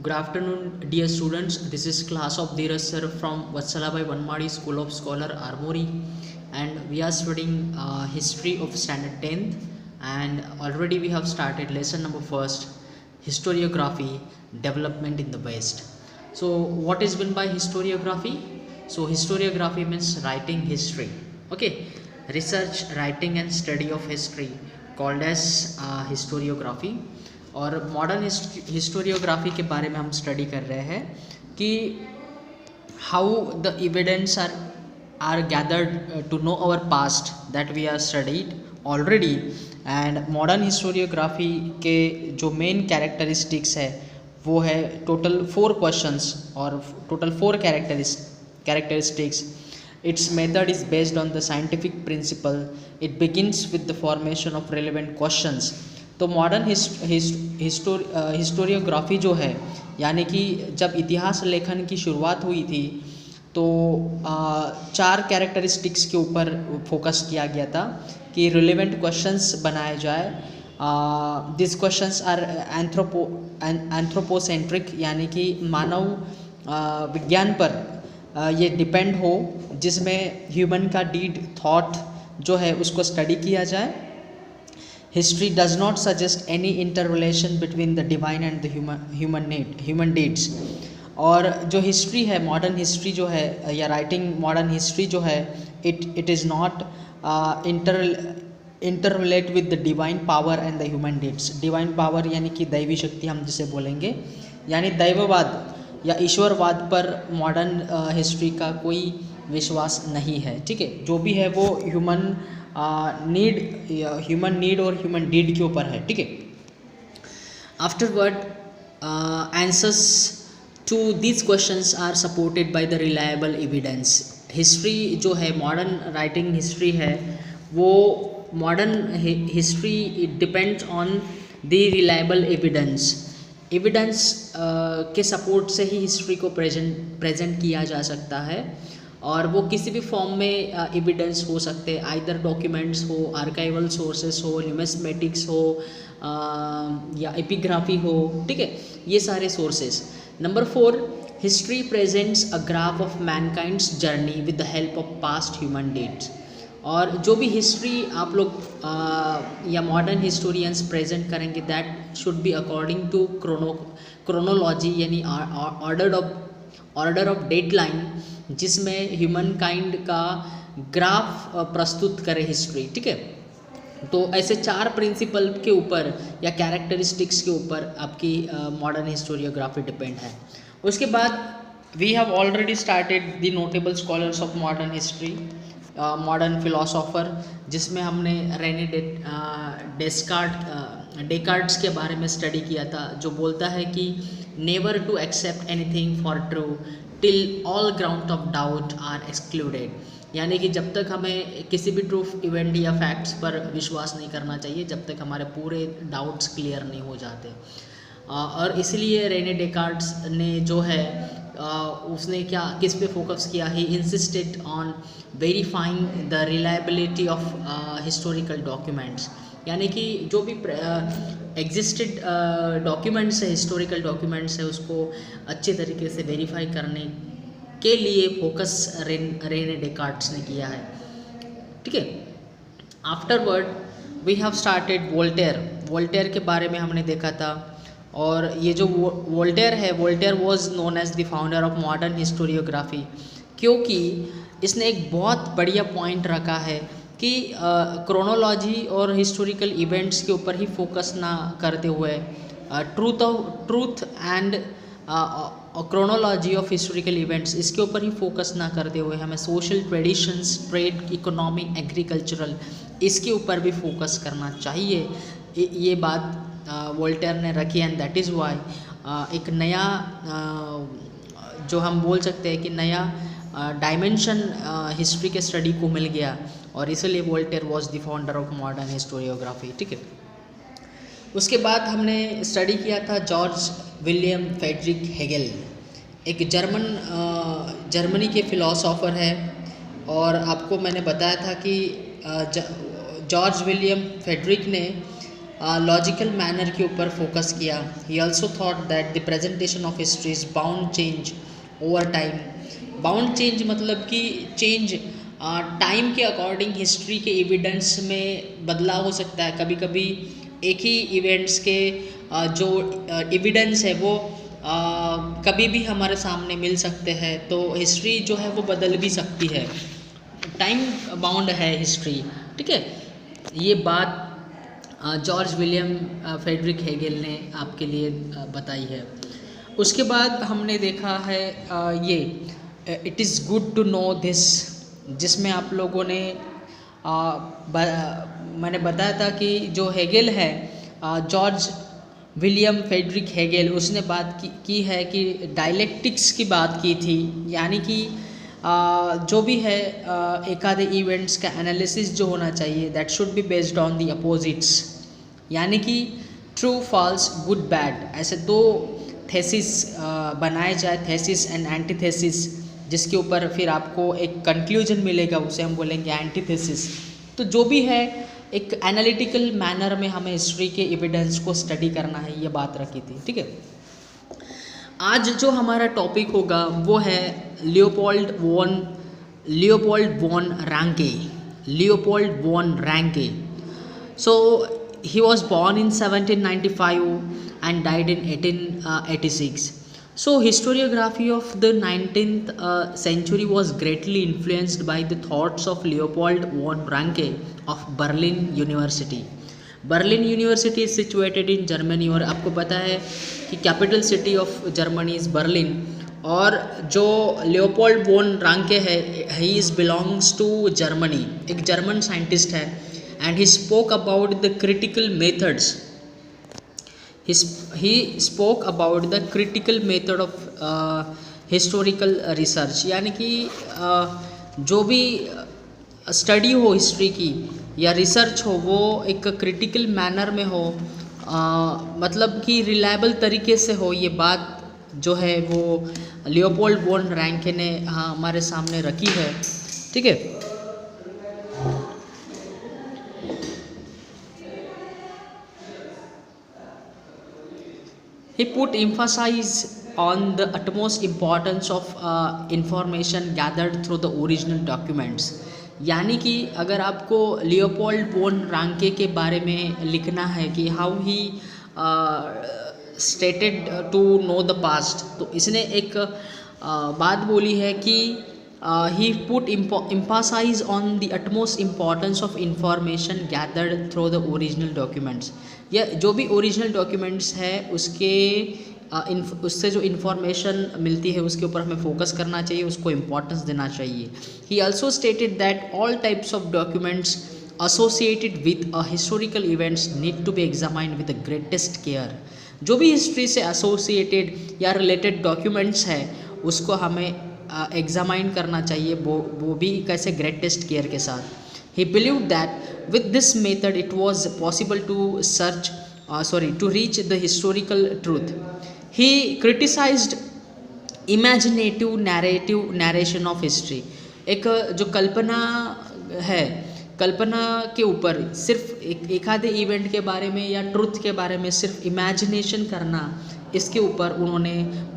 Good afternoon, dear students. This is class of Dheeraj sir from Vatsalabai Vanmadi School of Scholar Armory, and we are studying history of standard 10th. And already we have started lesson number first, historiography, development in the West. So, what is meant by historiography? So, historiography means writing history. Okay, research, writing, and study of history called as historiography. और modern historiography के बारे में हम study कर रहे हैं कि how the evidence are gathered to know our past that we are studied already. And modern historiography के जो मेन कैरेक्टरिस्टिक्स है वो है टोटल 4 क्वेश्चंस और total 4 characteristics. Its method is based on the scientific principle. It begins with the formation of relevant questions. तो modern historiography जो है, यानी कि जब इतिहास लेखन की शुरुआत हुई थी तो 4 कैरेक्टरिस्टिक्स के ऊपर फोकस किया गया था कि रिलेवेंट क्वेश्चंस बनाए जाए। दिस क्वेश्चंस आर एंथ्रोपोसेंट्रिक, यानी कि मानव विज्ञान पर ये डिपेंड हो, जिसमें ह्यूमन का डीड थॉट जो है उसको स्टडी किया जाए। History does not suggest any inter relation between the divine and the human deeds. और जो हिस्ट्री है, मॉडर्न हिस्ट्री जो है या राइटिंग मॉडर्न हिस्ट्री जो है, it is not inter relate with the divine power and the human deeds. Divine power यानी कि दैवी शक्ति हम जिसे बोलेंगे, यानी दैववाद या ईश्वरवाद पर मॉडर्न हिस्ट्री का कोई विश्वास नहीं है। ठीक है, जो भी है वो ह्यूमन नीड और ह्यूमन डीड के ऊपर है। ठीक है, afterward answers to these questions are supported by the reliable evidence. History जो है, मॉडर्न राइटिंग हिस्ट्री है, वो modern history it depends on the reliable evidence के सपोर्ट से ही हिस्ट्री को प्रेजेंट किया जा सकता है। और वो किसी भी फॉर्म में एविडेंस हो सकते हैं, आइदर डॉक्यूमेंट्स हो, आर्काइवल सोर्सेस हो, न्यूमिस्मेटिक्स हो या एपिग्राफी हो। ठीक है, ये सारे sources. Number 4, history presents a graph of mankind's journey with the help of past human deeds. और जो भी हिस्ट्री आप लोग या मॉडर्न हिस्टोरियंस प्रेजेंट करेंगे, that should be according to chronology, यानी ऑर्डर ऑफ डेडलाइन, जिसमें ह्यूमन काइंड का ग्राफ प्रस्तुत करे हिस्ट्री। ठीक है, तो ऐसे 4 प्रिंसिपल के ऊपर या कैरेक्टरिस्टिक्स के ऊपर आपकी मॉडर्न हिस्टोरियोग्राफी डिपेंड है। उसके बाद we have already started the notable scholars of modern history, modern philosopher, जिसमें हमने रेने डेकार्ट्स के बारे में स्टडी किया था, जो बोलता है कि never to accept anything for true till all ground of doubt are excluded. यानी कि जब तक हमें किसी भी ट्रूथ इवेंट या फैक्ट्स पर विश्वास नहीं करना चाहिए जब तक हमारे पूरे डाउट्स क्लियर नहीं हो जाते। और इसलिए रेने डेकार्ट्स ने जो है उसने किस पे फोकस किया, he insisted on verifying the reliability of historical documents. यानी कि जो भी एग्जिस्टेड डॉक्यूमेंट्स है, हिस्टोरिकल डॉक्यूमेंट्स है, उसको अच्छे तरीके से वेरीफाई करने के लिए फोकस रेने डेकार्ट्स ने किया है। ठीक है, afterward we have started Voltaire के बारे में हमने देखा था। और ये जो वोल्टेयर है, Voltaire was known as the founder of modern historiography, क्योंकि इसने एक बहुत बढ़िया पॉइंट रखा है कि क्रोनोलॉजी और हिस्टोरिकल इवेंट्स के ऊपर ही फोकस ना करते हुए truth and chronology of historical events, इसके ऊपर ही फोकस ना करते हुए हमें social traditions, trade, economy, agricultural, इसके ऊपर भी फोकस करना चाहिए। ये बात वोल्टेयर ने रखी, एंड दैट इज़ वाई एक नया जो हम बोल सकते हैं कि नया डायमेंशन हिस्ट्री के स्टडी को मिल गया, और इसलिए Voltaire was the founder of modern historiography. ठीक है, उसके बाद हमने स्टडी किया था जॉर्ज विलियम फ्रेडरिक हेगेल, एक जर्मनी के फ़िलोसोफर है। और आपको मैंने बताया था कि जॉर्ज विलियम फ्रेडरिक ने लॉजिकल मैनर के ऊपर फोकस किया। He also thought that the presentation of history is bound change over time. Bound change मतलब कि चेंज टाइम के अकॉर्डिंग हिस्ट्री के एविडेंस में बदलाव हो सकता है। कभी कभी एक ही इवेंट्स के जो एविडेंस है वो कभी भी हमारे सामने मिल सकते हैं, तो हिस्ट्री जो है वो बदल भी सकती है। टाइम बाउंड है हिस्ट्री, ठीक है। ये बात जॉर्ज विलियम फ्रेडरिक हेगेल ने आपके लिए बताई है। उसके बाद हमने देखा है ये it is good to know this, जिसमें आप लोगों ने मैंने बताया था कि जो हेगेल है जॉर्ज विलियम फ्रेडरिक हेगेल, उसने बात की है कि डायलेक्टिक्स की बात की थी, यानी कि जो भी है एक आधे इवेंट्स का एनालिसिस जो होना चाहिए that should be based on the opposites, यानी कि ट्रू फॉल्स गुड बैड, ऐसे दो थेसिस बनाए जाए, थेसिस एंड एंटीथेसिस, जिसके ऊपर फिर आपको एक कंक्लूजन मिलेगा, उसे हम बोलेंगे एंटीथेसिस। तो जो भी है एक एनालिटिकल मैनर में हमें हिस्ट्री के एविडेंस को स्टडी करना है, ये बात रखी थी, ठीक है। आज जो हमारा टॉपिक होगा वो है Leopold von Ranke. Leopold von Ranke, so he was born in 1795 and died in 1886. So historiography of the 19th century was greatly influenced by the thoughts of Leopold von Ranke of Berlin University. Berlin university is situated in Germany, और आपको पता है कि capital city of Germany is Berlin. और जो Leopold von Ranke है, he is belongs to Germany, एक German scientist है, and he spoke about the critical methods. He spoke about the critical method of historical research, यानी कि जो भी study हो हिस्ट्री की या रिसर्च हो वो एक क्रिटिकल मैनर में हो, मतलब कि रिलायबल तरीके से हो। ये बात जो है वो लियोपोल्ड वॉन रैंके ने हमारे सामने रखी है, ठीक है। He put emphasis on the utmost importance of information gathered through the original documents, यानी कि अगर आपको लियोपोल्ड वॉन रांके के बारे में लिखना है कि how he stated to know the past, तो इसने एक बात बोली है कि he put emphasis on the utmost importance of information gathered through the original documents, या जो भी ओरिजिनल डॉक्यूमेंट्स है उससे जो इन्फॉर्मेशन मिलती है उसके ऊपर हमें फोकस करना चाहिए, उसको इम्पोर्टेंस देना चाहिए। He also stated that all types of documents associated with a historical events need to be examined with the greatest care। जो भी हिस्ट्री से एसोसिएटेड या रिलेटेड डॉक्यूमेंट्स है उसको हमें एग्जामाइन करना चाहिए, वो भी कैसे, ग्रेटेस्ट केयर के साथ। He believed that with this method it was possible to reach the historical truth. He criticized imaginative narration of history। एक जो कल्पना है, कल्पना के ऊपर सिर्फ एक आधे इवेंट के बारे में या ट्रुथ के बारे में सिर्फ इमेजिनेशन करना, इसके ऊपर उन्होंने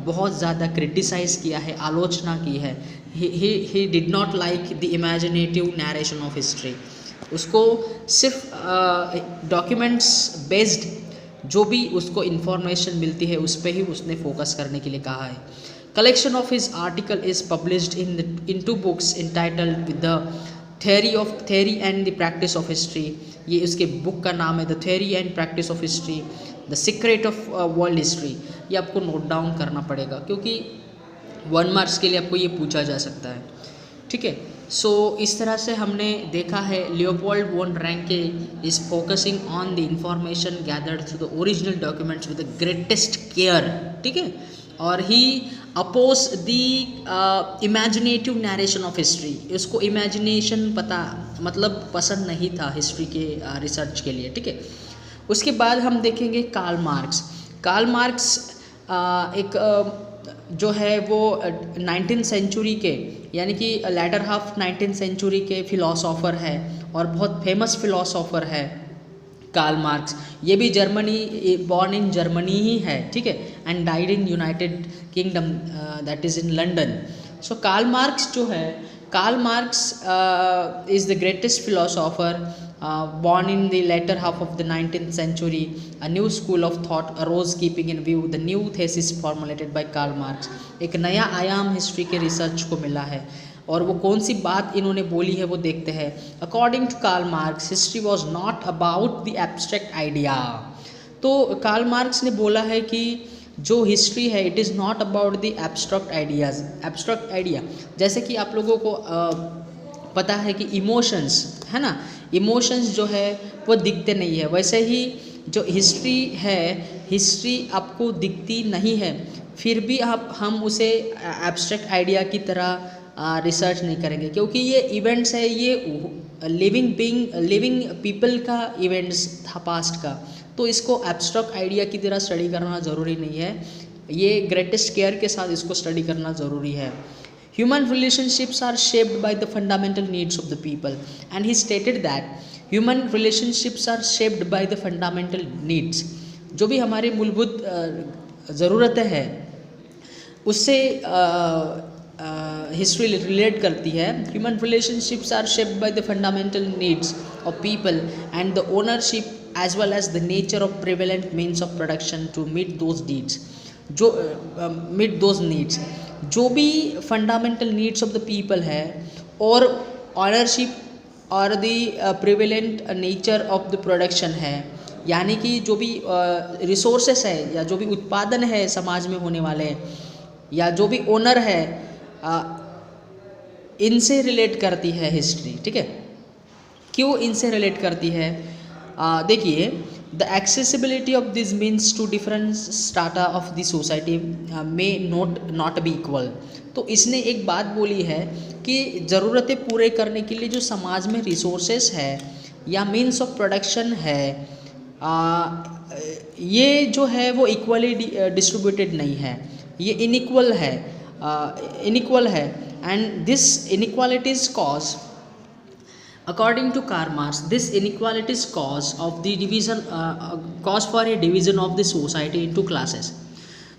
बहुत ज़्यादा क्रिटिसाइज़ किया है, आलोचना की है। He did not like the imaginative narration of history. उसको सिर्फ डॉक्यूमेंट्स बेस्ड जो भी उसको इन्फॉर्मेशन मिलती है उस पर ही उसने फोकस करने के लिए कहा है। Collection of his article is published in 2 books entitled with the theory and the practice of history. ये उसके बुक का नाम है, the theory and practice of history, the secret of world history. ये आपको नोट डाउन करना पड़ेगा क्योंकि 1 मार्क्स के लिए आपको ये पूछा जा सकता है, ठीक है। सो इस तरह से हमने देखा है Leopold von Ranke is focusing on the information gathered through the original documents with the greatest care, ठीक है। और he oppose the imaginative narration of history. इसको इमेजिनेशन पसंद नहीं था हिस्ट्री के रिसर्च के लिए, ठीक है। उसके बाद हम देखेंगे कार्ल मार्क्स। कार्ल मार्क्स एक जो है वो 19th सेंचुरी के, यानी कि लैटर हाफ 19th सेंचुरी के फिलोसोफर है और बहुत फेमस फिलोसोफर है। कार्ल मार्क्स, ये भी जर्मनी, बॉर्न इन जर्मनी ही है, ठीक है, and died in United Kingdom, that is in London. So Karl Marx जो है, Karl Marx is the greatest philosopher born in the latter half of the 19th century. A new school of thought arose keeping in view the new thesis formulated by Karl Marx. एक नया आयाम history के research को मिला है, और वो कौन सी बात इन्होंने बोली है वो देखते हैं। According to Karl Marx, history was not about the abstract idea. तो कार्ल मार्क्स ने बोला है कि जो हिस्ट्री है, it is not about the abstract ideas. Abstract idea जैसे कि आप लोगों को पता है कि इमोशंस है ना, इमोशंस जो है वो दिखते नहीं है, वैसे ही जो हिस्ट्री है, हिस्ट्री आपको दिखती नहीं है, फिर भी हम उसे एब्स्ट्रैक्ट आइडिया की तरह रिसर्च नहीं करेंगे, क्योंकि ये इवेंट्स है, ये लिविंग पीपल का इवेंट्स था पास्ट का, तो इसको एब्स्ट्रैक्ट आइडिया की तरह स्टडी करना ज़रूरी नहीं है, ये ग्रेटेस्ट केयर के साथ इसको स्टडी करना ज़रूरी है। Human relationships are shaped by the fundamental needs of the people, and he stated that human relationships are shaped by the fundamental needs. जो भी हमारी मूलभूत ज़रूरतें हैं उससे हिस्ट्री रिलेट करती है। Human relationships are shaped by the fundamental needs of people and the ownership as well as the nature of prevalent means of production to meet those needs. जो भी fundamental needs of the people है और ownership और the prevalent nature of the production है, यानी कि जो भी रिसोर्सेस है या जो भी उत्पादन है समाज में होने वाले या जो भी ओनर है, इनसे रिलेट करती है हिस्ट्री, ठीक है। क्यों इनसे रिलेट करती है? देखिए, the accessibility of this means to different strata of the society may not be equal. तो इसने एक बात बोली है कि ज़रूरतें पूरे करने के लिए जो समाज में रिसोर्सेस है या मीन्स ऑफ प्रोडक्शन है, ये जो है वो इक्वली डिस्ट्रीब्यूटेड नहीं है, ये इनइक्वल है and this inequalities cause, according to Karl Marx, this inequality is cause of the division, cause for a division of the society into classes.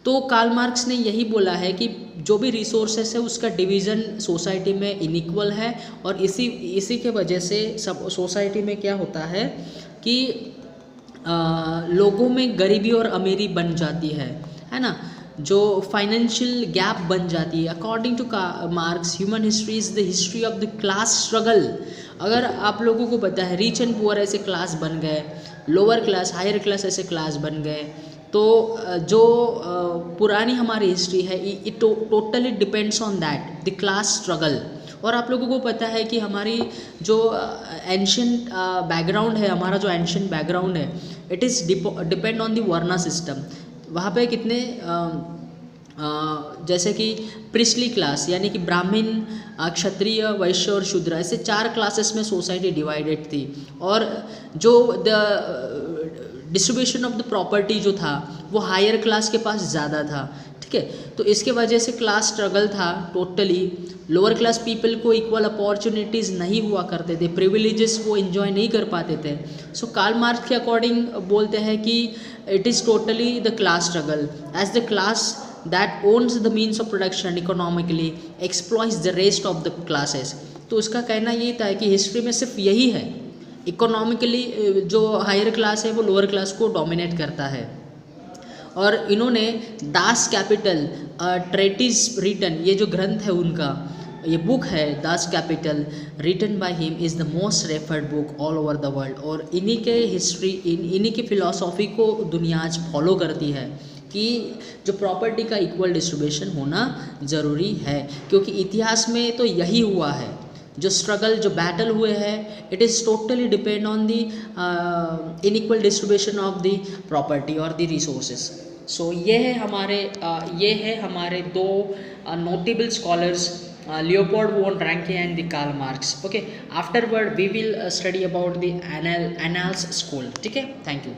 तो कार्ल मार्क्स ने यही बोला है कि जो भी रिसोर्सेस है उसका डिवीज़न सोसाइटी में इनइक्वल है, और इसी के वजह से सब सोसाइटी में क्या होता है कि लोगों में गरीबी और अमीरी बन जाती है ना, जो फाइनेंशियल गैप बन जाती है। According two marks, human history is the history of the class struggle. अगर आप लोगों को पता है रिच एंड पुअर ऐसे क्लास बन गए, लोअर क्लास हायर क्लास ऐसे क्लास बन गए, तो जो पुरानी हमारी हिस्ट्री है it totally depends on that the class struggle. और आप लोगों को पता है कि हमारी जो एंशिएंट बैकग्राउंड है, हमारा जो एंशिएंट बैकग्राउंड है, it is depend on the varna system. वहाँ पे कितने जैसे कि प्रिस्ली क्लास यानी कि ब्राह्मण, क्षत्रिय, वैश्य और शूद्र, ऐसे 4 क्लासेस में सोसाइटी डिवाइडेड थी, और जो the distribution of the property जो था वो हायर क्लास के पास ज़्यादा था, ठीक है। तो इसके वजह से क्लास स्ट्रगल था टोटली। लोअर क्लास पीपल को इक्वल अपॉर्चुनिटीज़ नहीं हुआ करते थे, प्रिविलेजेस वो इन्जॉय नहीं कर पाते थे। सो कार्ल मार्क्स के अकॉर्डिंग बोलते हैं कि it is totally the class struggle, as the class that owns the means of production economically exploits the rest of the classes। तो उसका कहना ये था कि हिस्ट्री में सिर्फ यही है, इकोनॉमिकली जो हायर क्लास है वो लोअर क्लास को डोमिनेट करता है। और इन्होंने दास कैपिटल ट्रेटिस रिटन, ये जो ग्रंथ है उनका, ये बुक है Das Kapital, written by him, is the most referred book all over the world. और इन्हीं के हिस्ट्री, इन्हीं की फिलॉसफी को दुनिया आज फॉलो करती है कि जो प्रॉपर्टी का इक्वल डिस्ट्रीब्यूशन होना ज़रूरी है, क्योंकि इतिहास में तो यही हुआ है। जो स्ट्रगल, जो बैटल हुए हैं, it is totally depend on the inequal distribution of the property और द रिसोर्सेज। सो ये है हमारे 2 notable scholars, Leopold von Ranke and the Karl Marx. Okay, afterward we will study about the annals school. ठीक है, thank you.